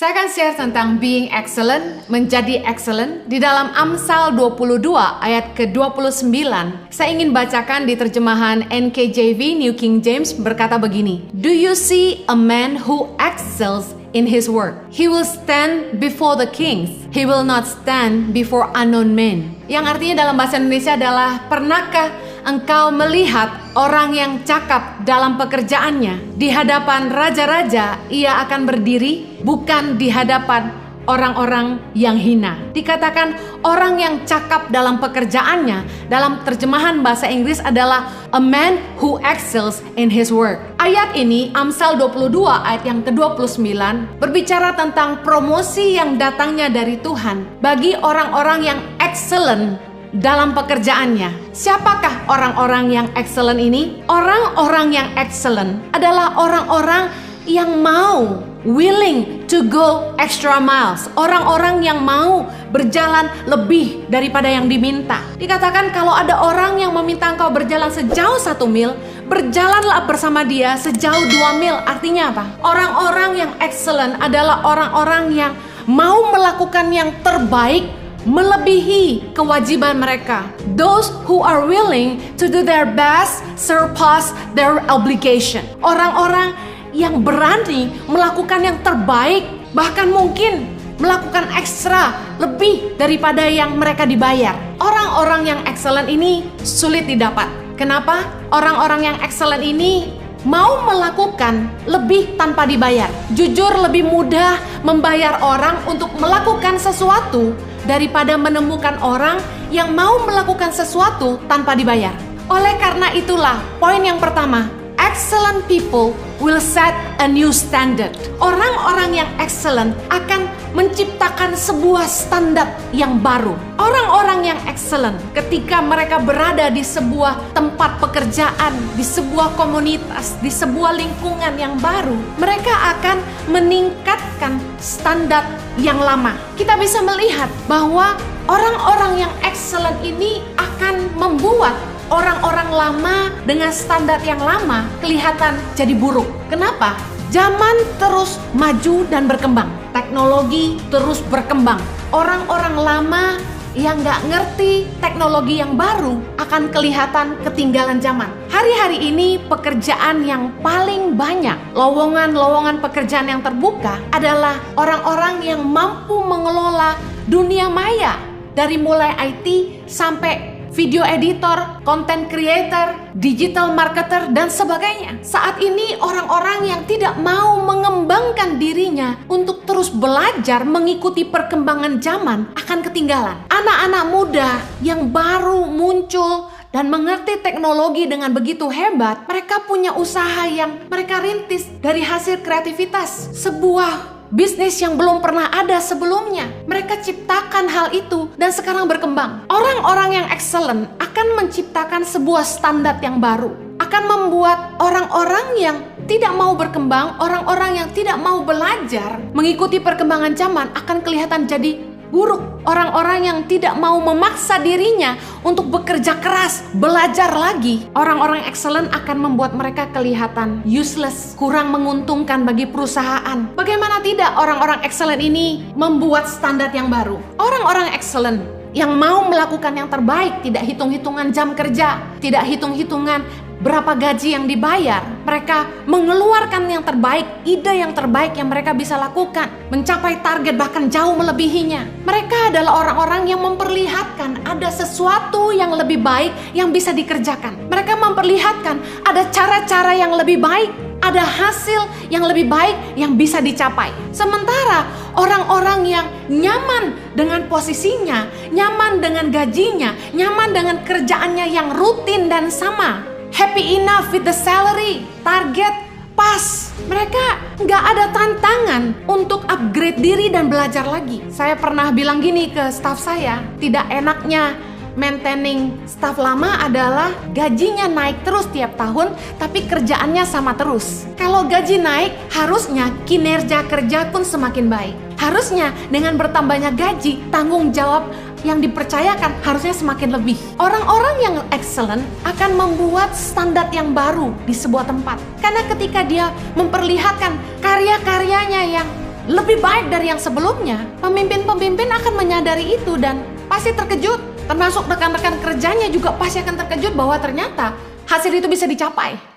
Saya akan share tentang being excellent, menjadi excellent di dalam Amsal 22 ayat ke-29. Saya ingin bacakan di terjemahan NKJV New King James berkata begini. Do you see a man who excels in his work? He will stand before the kings. He will not stand before unknown men. Yang artinya dalam bahasa Indonesia adalah, pernahkah engkau melihat orang yang cakap dalam pekerjaannya? Di hadapan raja-raja ia akan berdiri, bukan di hadapan orang-orang yang hina. Dikatakan orang yang cakap dalam pekerjaannya, dalam terjemahan bahasa Inggris adalah a man who excels in his work. Ayat ini, Amsal 22 ayat yang ke-29, berbicara tentang promosi yang datangnya dari Tuhan bagi orang-orang yang excellent dalam pekerjaannya. Siapakah orang-orang yang excellent ini? Orang-orang yang excellent adalah orang-orang yang mau, willing to go extra miles. Orang-orang yang mau berjalan lebih daripada yang diminta. Dikatakan kalau ada orang yang meminta engkau berjalan sejauh 1 mil, berjalanlah bersama dia sejauh 2 mil. Artinya apa? Orang-orang yang excellent adalah orang-orang yang mau melakukan yang terbaik, melebihi kewajiban mereka. Those who are willing to do their best surpass their obligation. Orang-orang yang berani melakukan yang terbaik, bahkan mungkin melakukan ekstra lebih daripada yang mereka dibayar. Orang-orang yang excellent ini sulit didapat. Kenapa? Orang-orang yang excellent ini mau melakukan lebih tanpa dibayar. Jujur, lebih mudah membayar orang untuk melakukan sesuatu daripada menemukan orang yang mau melakukan sesuatu tanpa dibayar. Oleh karena itulah, poin yang pertama, excellent people will set a new standard. Orang-orang yang excellent akan menciptakan sebuah standar yang baru. Orang-orang yang excellent ketika mereka berada di sebuah tempat pekerjaan, di sebuah komunitas, di sebuah lingkungan yang baru, mereka akan meningkatkan standar yang lama. Kita bisa melihat bahwa orang-orang yang excellent ini akan membuat orang-orang lama dengan standar yang lama kelihatan jadi buruk. Kenapa? Zaman terus maju dan berkembang. Teknologi terus berkembang. Orang-orang lama yang gak ngerti teknologi yang baru akan kelihatan ketinggalan zaman. Hari-hari ini pekerjaan yang paling banyak, lowongan-lowongan pekerjaan yang terbuka adalah orang-orang yang mampu mengelola dunia maya. Dari mulai IT sampai video editor, content creator, digital marketer, dan sebagainya. Saat ini orang-orang yang tidak mau mengembangkan dirinya untuk terus belajar mengikuti perkembangan zaman akan ketinggalan. Anak-anak muda yang baru muncul dan mengerti teknologi dengan begitu hebat, mereka punya usaha yang mereka rintis dari hasil kreativitas. Sebuah bisnis yang belum pernah ada sebelumnya. Mereka ciptakan hal itu dan sekarang berkembang. Orang-orang yang excellent akan menciptakan sebuah standar yang baru. Akan membuat orang-orang yang tidak mau berkembang, orang-orang yang tidak mau belajar mengikuti perkembangan zaman akan kelihatan jadi buruk. Orang-orang yang tidak mau memaksa dirinya untuk bekerja keras, belajar lagi, orang-orang excellent akan membuat mereka kelihatan useless, kurang menguntungkan bagi perusahaan. Bagaimana tidak orang-orang excellent ini membuat standar yang baru? Orang-orang excellent yang mau melakukan yang terbaik, tidak hitung-hitungan jam kerja, tidak hitung-hitungan berapa gaji yang dibayar. Mereka mengeluarkan yang terbaik, ide yang terbaik yang mereka bisa lakukan, mencapai target bahkan jauh melebihinya. Mereka adalah orang-orang yang memperlihatkan ada sesuatu yang lebih baik yang bisa dikerjakan. Mereka memperlihatkan ada cara-cara yang lebih baik, ada hasil yang lebih baik yang bisa dicapai. Sementara orang-orang yang nyaman dengan posisinya, nyaman dengan gajinya, nyaman dengan kerjaannya yang rutin dan sama, happy enough with the salary, target pas, mereka nggak ada tantangan untuk upgrade diri dan belajar lagi. Saya pernah bilang gini ke staff saya, tidak enaknya maintaining staff lama adalah gajinya naik terus tiap tahun, tapi kerjaannya sama terus. Kalau gaji naik, harusnya kinerja kerja pun semakin baik. Harusnya dengan bertambahnya gaji, tanggung jawab yang dipercayakan harusnya semakin lebih. Orang-orang yang excellent akan membuat standar yang baru di sebuah tempat. Karena ketika dia memperlihatkan karya-karyanya yang lebih baik dari yang sebelumnya, pemimpin-pemimpin akan menyadari itu dan pasti terkejut. Termasuk rekan-rekan kerjanya juga pasti akan terkejut bahwa ternyata hasil itu bisa dicapai.